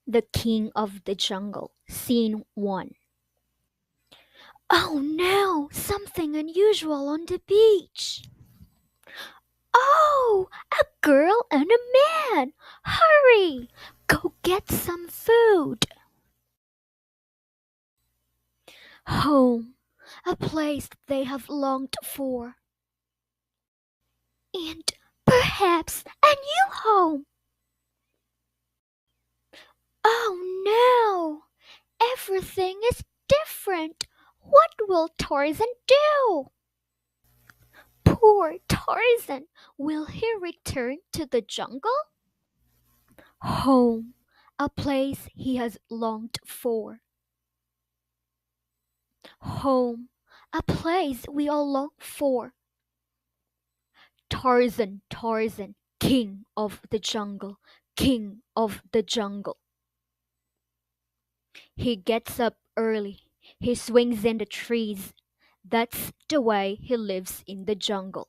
The King of the Jungle, Scene 1. Oh no, something unusual on the beach. Oh, a girl and a man. Hurry, go get some food. Home, a place they have longed for. And perhaps a new home. Oh no, everything is different. What will Tarzan do? Poor Tarzan! Will he return to the jungle? Home, a place he has longed for. Home, a place we all long for. Tarzan, Tarzan, king of the jungle, king of the jungle. He gets up early. He swings in the trees. That's the way he lives in the jungle.